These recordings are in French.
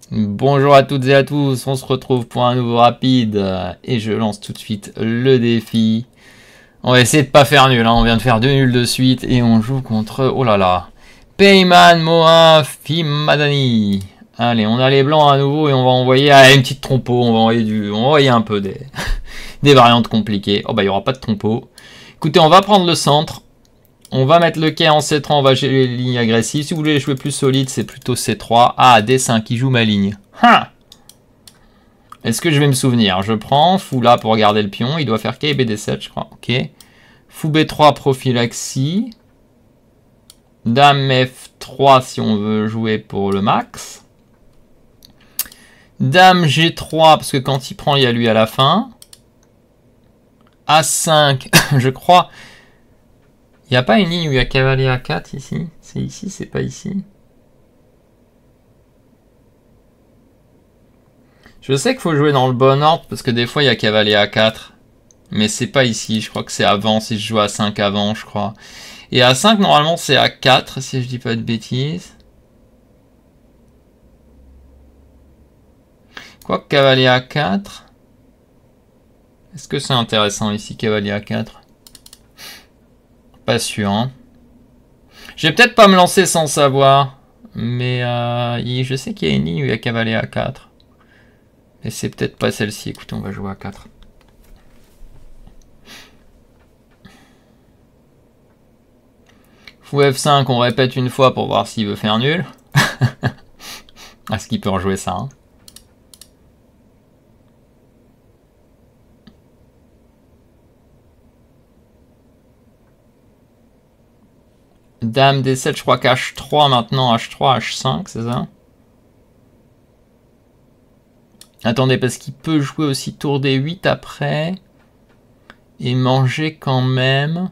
Bonjour à toutes et à tous, on se retrouve pour un nouveau rapide et je lance tout de suite le défi. On va essayer de pas faire nul, hein. On vient de faire 2 nuls de suite et on joue contre, oh là là, Peyman Mohin Fimadani. Allez, on a les blancs à nouveau et on va envoyer une petite trompeau, on va envoyer un peu des, des variantes compliquées. Oh bah il n'y aura pas de trompeau. Écoutez, on va prendre le centre. On va mettre le quai en C3, on va gérer les lignes agressives. Si vous voulez jouer plus solide, c'est plutôt C3. Ah, D5, qui joue ma ligne. Est-ce que je vais me souvenir? Je prends fou là pour regarder le pion. Il doit faire quai et BD7, je crois. Ok. Fou B3, prophylaxie. Dame F3 si on veut jouer pour le max. Dame G3, parce que quand il prend, il y a lui à la fin. A5, je crois... Il n'y a pas une ligne où il y a cavalier A4 ici? C'est ici, c'est pas ici. Je sais qu'il faut jouer dans le bon ordre parce que des fois il y a cavalier A4. Mais c'est pas ici, je crois que c'est avant, si je joue A5 avant, je crois. Et A5 normalement c'est A4 si je dis pas de bêtises. Quoi que cavalier A4. Est-ce que c'est intéressant ici, cavalier A4? Pas sûr, hein. Je vais peut-être pas me lancer sans savoir. Mais je sais qu'il y a une ligne où il y a cavalier A4. Et c'est peut-être pas celle-ci. Écoutez, on va jouer A4. Fou F5, on répète une fois pour voir s'il veut faire nul. Est-ce qu'il peut rejouer ça, hein? Dame D7, je crois qu'H3 maintenant, H3, H5, c'est ça? Attendez, parce qu'il peut jouer aussi tour D8 après. Et manger quand même.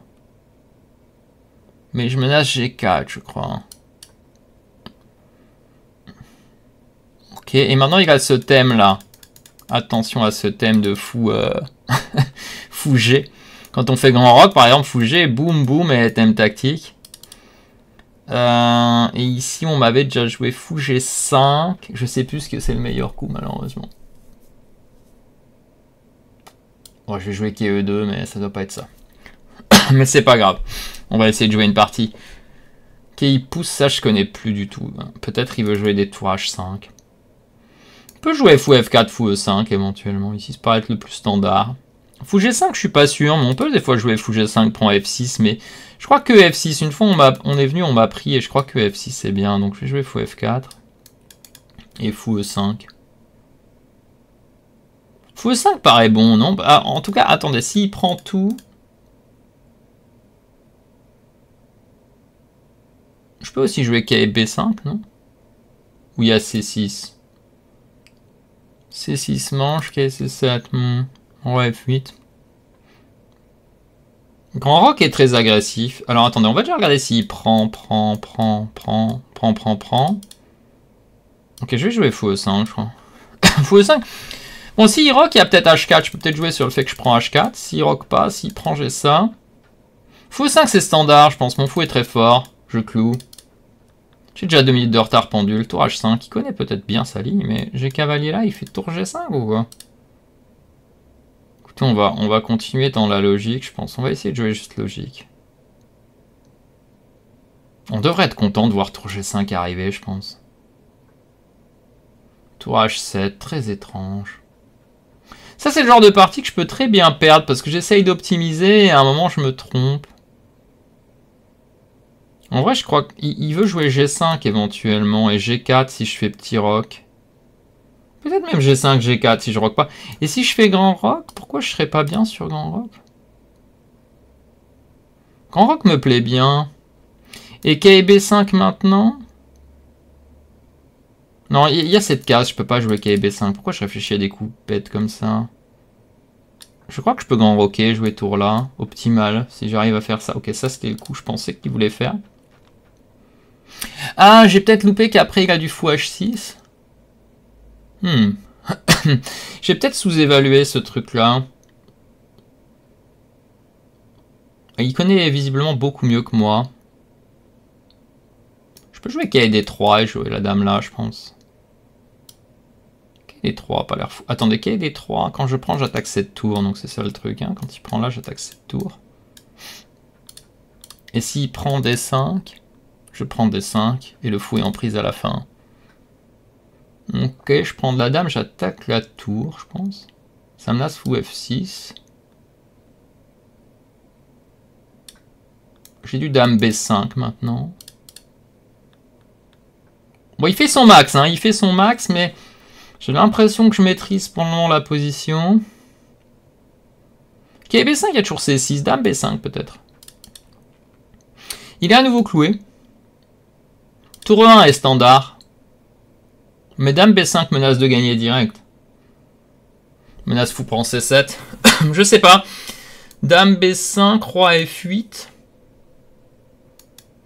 Mais je menace G4, je crois. Ok, et maintenant il a ce thème-là. Attention à ce thème de fou, fou G. Quand on fait grand rock, par exemple, fou G, boum, boum, et thème tactique. Et ici, on m'avait déjà joué fou G5. Je sais plus ce que c'est le meilleur coup, malheureusement. Bon, je vais jouer quai E2, mais ça doit pas être ça. Mais c'est pas grave. On va essayer de jouer une partie. Quai pousse, ça je connais plus du tout. Peut-être il veut jouer des tours H5. On peut jouer fou F4, fou E5 éventuellement. Ici, ça paraît être le plus standard. Fou G5, je suis pas sûr, mais on peut des fois jouer fou G5, prend F6, mais je crois que F6, une fois on est venu, on m'a pris, et je crois que F6 c'est bien, donc je vais jouer fou F4, et fou E5. Fou E5 paraît bon, non? Ah, en tout cas, attendez, s'il prend tout... Je peux aussi jouer quai B5, non? Ou il y a C6. C6 manche, quai C7, ouais, F8. Grand rock est très agressif. Alors attendez, on va déjà regarder s'il prend. Ok, je vais jouer fou E5, je crois. Fou E5. Bon, s'il rock, il y a peut-être H4. Je peux peut-être jouer sur le fait que je prends H4. S'il rock pas, s'il prend, j'ai ça. Fou E5, c'est standard, je pense. Mon fou est très fort. Je cloue. J'ai déjà 2 minutes de retard pendule. Tour H5, il connaît peut-être bien sa ligne, mais j'ai cavalier là, il fait tour G5 ou quoi? Écoutez, on va continuer dans la logique, je pense. On va essayer de jouer juste logique. On devrait être content de voir tour G5 arriver, je pense. Tour H7, très étrange. Ça, c'est le genre de partie que je peux très bien perdre parce que j'essaye d'optimiser et à un moment, je me trompe. En vrai, je crois qu'il veut jouer G5 éventuellement et G4 si je fais petit rock. Peut-être même G5, G4 si je rock pas. Et si je fais grand rock, pourquoi je serais pas bien sur grand rock? Grand rock me plaît bien. Et quai B5 maintenant? Non, il y a cette case, je peux pas jouer quai B5. Pourquoi je réfléchis à des coups bêtes comme ça? Je crois que je peux grand rocker, jouer tour là. Optimal, si j'arrive à faire ça. Ok, ça c'était le coup, je pensais qu'il voulait faire. Ah, j'ai peut-être loupé qu'après il a du fou H6. J'ai peut-être sous-évalué ce truc-là. Il connaît visiblement beaucoup mieux que moi. Je peux jouer quai D3 et jouer la dame là, je pense. Les 3, pas l'air fou. Attendez, quel est les 3? Quand je prends, j'attaque cette tour, donc c'est ça le truc. Hein. Quand il prend là, j'attaque cette tour. Et s'il prend des 5, je prends des 5, et le fou est en prise à la fin. Ok, je prends de la dame, j'attaque la tour, je pense. Ça menace fou F6. J'ai du dame B5 maintenant. Bon, il fait son max, hein, il fait son max, mais j'ai l'impression que je maîtrise pour le moment la position. Ok, B5, il y a toujours C6, dame B5 peut-être. Il est à nouveau cloué. Tour 1 est standard. Mais dame B5 menace de gagner direct. Menace fou prend C7. Je sais pas. Dame B5, roi F8.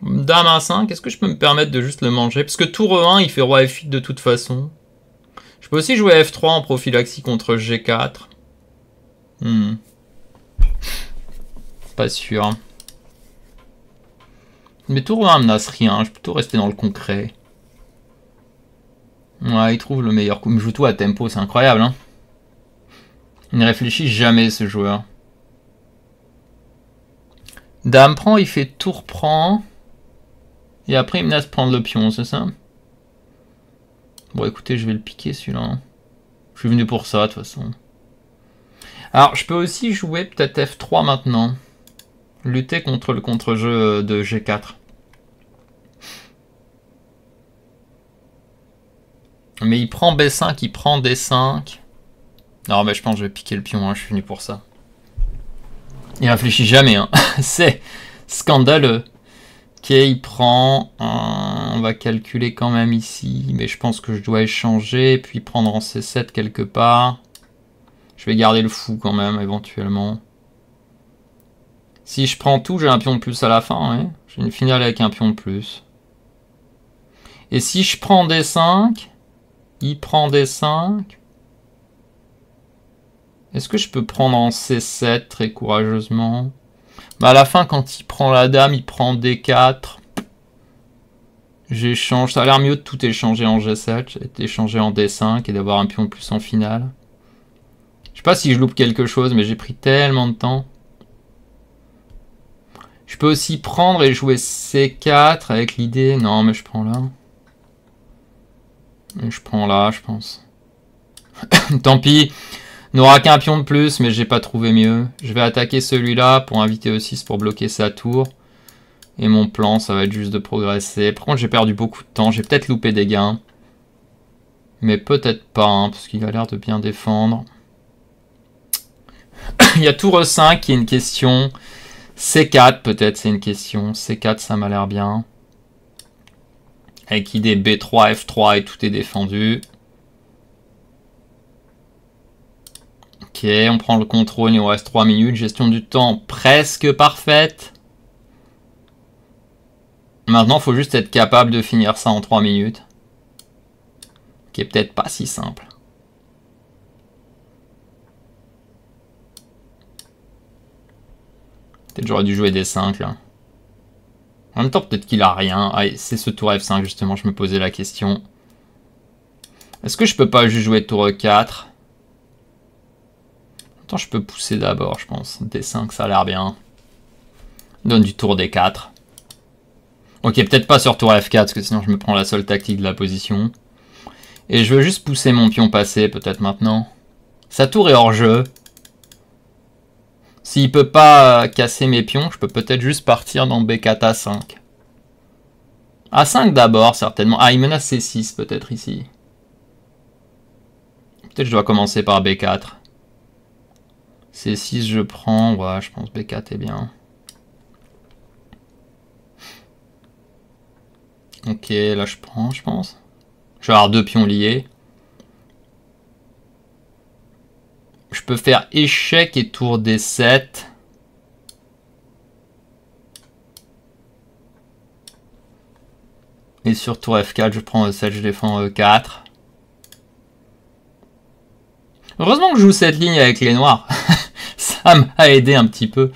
Dame A5, est-ce que je peux me permettre de juste le manger? Parce que tour 1, il fait roi F8 de toute façon. Je peux aussi jouer F3 en prophylaxie contre G4. Pas sûr. Mais tour 1 menace rien, je peux plutôt rester dans le concret. Ouais, il trouve le meilleur coup. Il me joue tout à tempo, c'est incroyable. Hein, il ne réfléchit jamais, ce joueur. Dame prend, il fait tour prend. Et après, il menace prendre le pion, c'est ça? Bon, écoutez, je vais le piquer, celui-là. Je suis venu pour ça, de toute façon. Alors, je peux aussi jouer peut-être F3 maintenant. Lutter contre le contre-jeu de G4. Mais il prend B5, il prend D5. Non, mais je pense que je vais piquer le pion, hein, je suis venu pour ça. Il réfléchit jamais, hein. C'est scandaleux. Ok, il prend. On va calculer quand même ici. Mais je pense que je dois échanger. Puis prendre en C7 quelque part. Je vais garder le fou quand même, éventuellement. Si je prends tout, j'ai un pion de plus à la fin. Ouais. J'ai une finale avec un pion de plus. Et si je prends D5, il prend D5. Est-ce que je peux prendre en C7 très courageusement? Bah à la fin, quand il prend la dame, il prend D4. J'échange. Ça a l'air mieux de tout échanger en G7, d'échanger en D5 et d'avoir un pion de plus en finale. Je sais pas si je loupe quelque chose, mais j'ai pris tellement de temps. Je peux aussi prendre et jouer C4 avec l'idée... Non, mais je prends là. Et je prends là, je pense. Tant pis. N'aura qu'un pion de plus, mais j'ai pas trouvé mieux. Je vais attaquer celui-là pour inviter E6 pour bloquer sa tour. Et mon plan, ça va être juste de progresser. Par contre, j'ai perdu beaucoup de temps. J'ai peut-être loupé des gains. Mais peut-être pas, hein, parce qu'il a l'air de bien défendre. Il y a tour E5 qui est une question. C4, peut-être, c'est une question. C4, ça m'a l'air bien. Avec idée B3, F3 et tout est défendu. Ok, on prend le contrôle, il nous reste 3 minutes. Gestion du temps presque parfaite. Maintenant, il faut juste être capable de finir ça en 3 minutes. Qui est peut-être pas si simple. Peut-être j'aurais dû jouer des 5 là. En même temps, peut-être qu'il a rien. Ah, c'est ce tour F5 justement, je me posais la question. Est-ce que je peux pas juste jouer tour E4? Attends, je peux pousser d'abord, je pense. D5, ça a l'air bien. Donne du tour D4. Ok, peut-être pas sur tour F4, parce que sinon je me prends la seule tactique de la position. Et je veux juste pousser mon pion passé, peut-être maintenant. Sa tour est hors jeu. S'il peut pas casser mes pions, je peux peut-être juste partir dans B4 A5. A5 d'abord, certainement. Ah, il menace C6 peut-être ici. Peut-être je dois commencer par B4. C6 je prends, ouais, je pense B4 est bien. Ok, là je prends, je pense. Je vais avoir 2 pions liés. Je peux faire échec et tour D7. Et sur tour F4, je prends E7, je défends E4. Heureusement que je joue cette ligne avec les noirs. Ça m'a aidé un petit peu.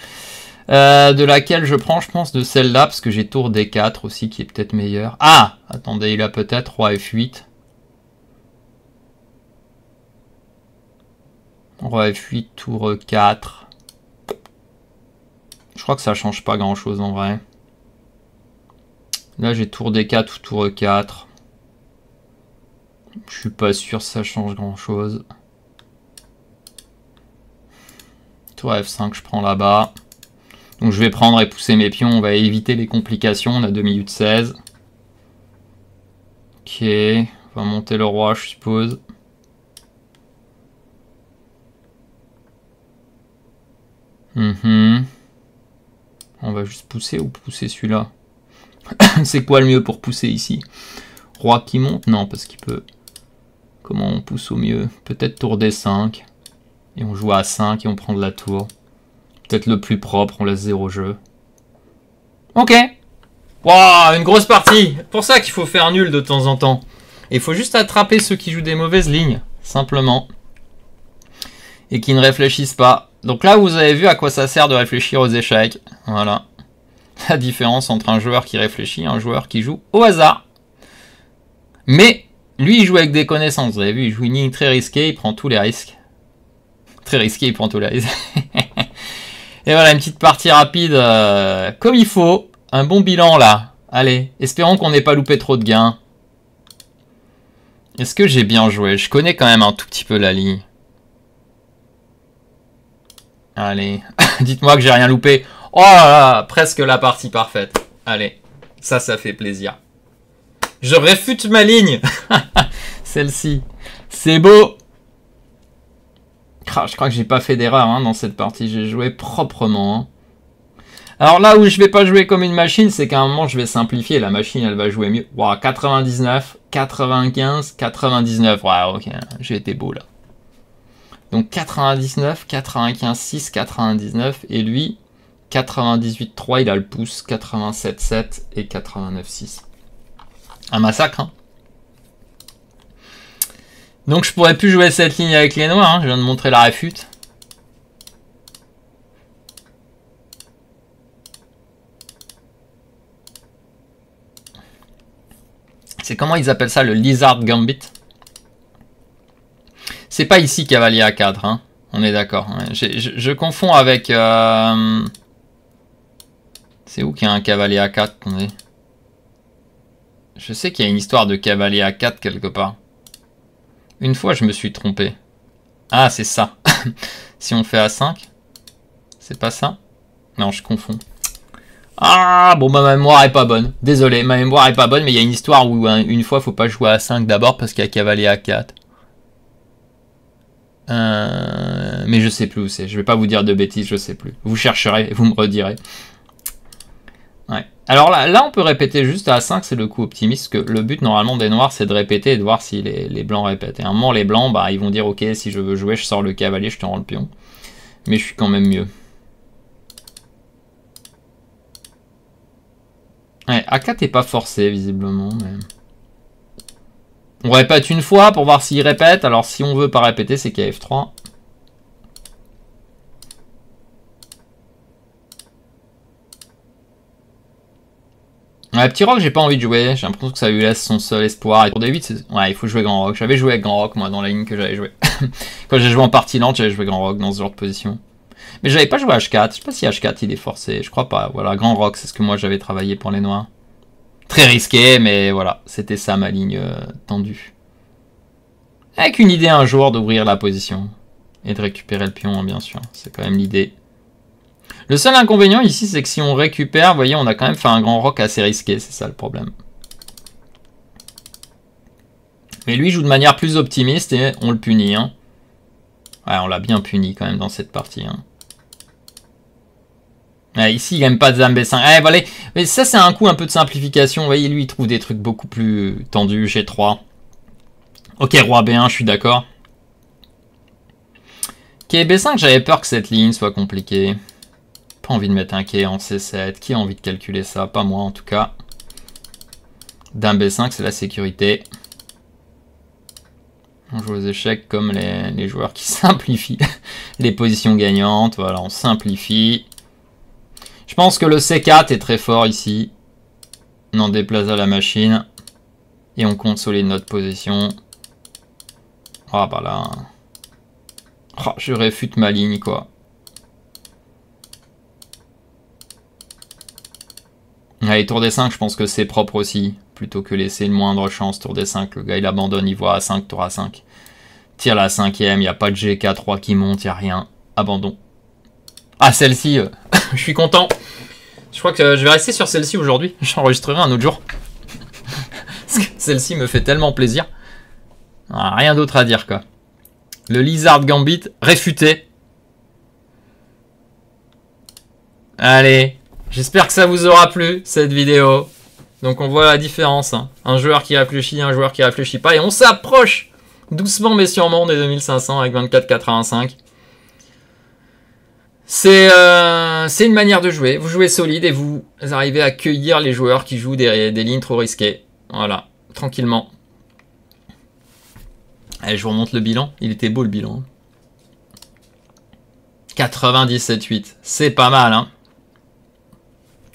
De laquelle je prends, je pense, de celle-là, parce que j'ai tour D4 aussi, qui est peut-être meilleur. Ah! Attendez, il a peut-être roi F8. Roi F8, tour E4. Je crois que ça change pas grand chose en vrai. Là j'ai tour D4 ou tour E4. Je suis pas sûr que ça change grand chose. Tour F5 je prends là-bas. Donc je vais prendre et pousser mes pions. On va éviter les complications. On a 2 minutes 16. Ok. On va monter le roi je suppose. On va juste pousser ou pousser celui-là. C'est quoi le mieux pour pousser ici? Roi qui monte? Non, parce qu'il peut... Comment on pousse au mieux? Peut-être tour D5. Et on joue à 5 et on prend de la tour. Peut-être le plus propre, on laisse 0 jeu. Ok. Waouh, une grosse partie. Pour ça qu'il faut faire nul de temps en temps. Il faut juste attraper ceux qui jouent des mauvaises lignes. Simplement. Et qui ne réfléchissent pas. Donc là, vous avez vu à quoi ça sert de réfléchir aux échecs. Voilà. La différence entre un joueur qui réfléchit et un joueur qui joue au hasard. Mais, lui, il joue avec des connaissances. Vous avez vu, il joue une ligne très risquée, il prend tous les risques. Très risqué, il prend tous les risques. Et voilà, une petite partie rapide comme il faut. Un bon bilan là. Allez, espérons qu'on n'ait pas loupé trop de gains. Est-ce que j'ai bien joué? Je connais quand même un tout petit peu la ligne. Allez, dites-moi que j'ai rien loupé. Oh là là, presque la partie parfaite. Allez, ça fait plaisir. Je réfute ma ligne. Celle-ci. C'est beau. Je crois que j'ai pas fait d'erreur hein, dans cette partie. J'ai joué proprement. Hein. Alors là où je vais pas jouer comme une machine, c'est qu'à un moment je vais simplifier. La machine, elle va jouer mieux. Wow, 99, 95, 99. Ouais, ok, j'ai été beau là. Donc 99, 95, 6, 99. Et lui, 98, 3, il a le pouce. 87, 7 et 89, 6. Un massacre, hein. Donc je pourrais plus jouer cette ligne avec les noirs, hein. Je viens de montrer la réfute. C'est comment ils appellent ça, le Lizard Gambit. C'est pas ici cavalier A4, hein. On est d'accord. Hein. Je confonds avec... C'est où qu'il y a un cavalier A4? Attendez. Je sais qu'il y a une histoire de cavalier A4 quelque part. Une fois, je me suis trompé. Ah, c'est ça. Si on fait A5, c'est pas ça? Non, je confonds. Ah, bon, ma mémoire est pas bonne. Désolé, ma mémoire est pas bonne, mais il y a une histoire où une fois, faut pas jouer à A5 d'abord parce qu'il y a cavalier A4. Mais je sais plus où c'est. Je vais pas vous dire de bêtises, je sais plus. Vous chercherez et vous me redirez. Ouais. Alors là, on peut répéter juste à 5, c'est le coup optimiste, que le but normalement des noirs, c'est de répéter et de voir si les blancs répètent. Et à un moment, les blancs, bah, ils vont dire, ok, si je veux jouer, je sors le cavalier, je te rends le pion. Mais je suis quand même mieux. Ouais, A4 est pas forcé, visiblement. Mais... On répète une fois pour voir s'il répète. Alors, si on veut pas répéter, c'est qu'il y a F3. Ouais, petit roc, j'ai pas envie de jouer. J'ai l'impression que ça lui laisse son seul espoir. Et pour D8, ouais, il faut jouer grand roc. J'avais joué avec grand roc, moi, dans la ligne que j'avais joué. Quand j'ai joué en partie lente, j'avais joué grand roc dans ce genre de position. Mais j'avais pas joué H4. Je sais pas si H4 il est forcé. Je crois pas. Voilà, grand roc, c'est ce que moi j'avais travaillé pour les noirs. Très risqué, mais voilà. C'était ça ma ligne tendue. Avec une idée un jour d'ouvrir la position. Et de récupérer le pion, hein, bien sûr. C'est quand même l'idée. Le seul inconvénient ici, c'est que si on récupère, vous voyez, on a quand même fait un grand roc assez risqué. C'est ça le problème. Mais lui joue de manière plus optimiste et on le punit. Hein. Ouais, on l'a bien puni quand même dans cette partie. Hein. Ouais, ici, il n'aime pas de dame B5. Ouais, voilà. Mais ça, c'est un coup un peu de simplification. Vous voyez, lui, il trouve des trucs beaucoup plus tendus. G3. Ok, roi B1, je suis d'accord. Ok, B5, j'avais peur que cette ligne soit compliquée. Pas envie de mettre un quai en C7. Qui a envie de calculer ça? Pas moi, en tout cas. Dame B5, c'est la sécurité. On joue aux échecs comme les joueurs qui simplifient les positions gagnantes. Voilà, on simplifie. Je pense que le C4 est très fort ici. On en déplace à la machine. Et on consolide notre position. Ah bah là. Oh, je réfute ma ligne, quoi. Allez, tour des 5, je pense que c'est propre aussi. Plutôt que laisser une moindre chance. Tour des 5, le gars il abandonne, il voit à 5, tour à 5. Tire la 5ème, il n'y a pas de GK3 qui monte, il n'y a rien. Abandon. Ah, celle-ci, je suis content. Je crois que je vais rester sur celle-ci aujourd'hui. J'enregistrerai un autre jour. Parce que celle-ci me fait tellement plaisir. Ah, rien d'autre à dire, quoi. Le Lizard Gambit, réfuté. Allez, j'espère que ça vous aura plu, cette vidéo. Donc on voit la différence. Hein. Un joueur qui réfléchit, un joueur qui réfléchit pas. Et on s'approche doucement mais sûrement des 2500 avec 24,85. C'est une manière de jouer. Vous jouez solide et vous arrivez à cueillir les joueurs qui jouent des lignes trop risquées. Voilà, tranquillement. Allez, je vous remonte le bilan. Il était beau le bilan. 97,8. C'est pas mal, hein.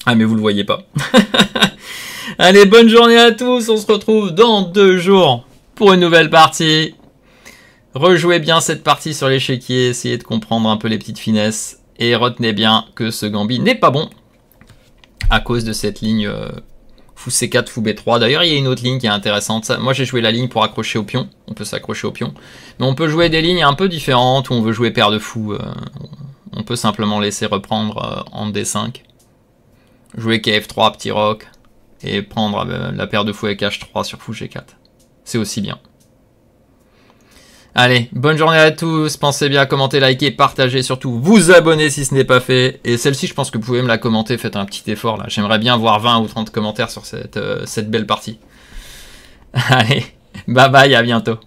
Ah, mais vous le voyez pas. Allez, bonne journée à tous. On se retrouve dans 2 jours pour une nouvelle partie. Rejouez bien cette partie sur l'échiquier. Essayez de comprendre un peu les petites finesses. Et retenez bien que ce Gambit n'est pas bon à cause de cette ligne fou C4, fou B3. D'ailleurs, il y a une autre ligne qui est intéressante. Moi, j'ai joué la ligne pour accrocher au pion. On peut s'accrocher au pion. Mais on peut jouer des lignes un peu différentes où on veut jouer paire de fou. On peut simplement laisser reprendre en D5. Jouer KF3, petit roc. Et prendre la paire de fou avec H3 sur fou G4. C'est aussi bien. Allez, bonne journée à tous. Pensez bien à commenter, liker, partager. Surtout, vous abonner si ce n'est pas fait. Et celle-ci, je pense que vous pouvez me la commenter. Faites un petit effort là. J'aimerais bien voir 20 ou 30 commentaires sur cette belle partie. Allez, bye bye, à bientôt.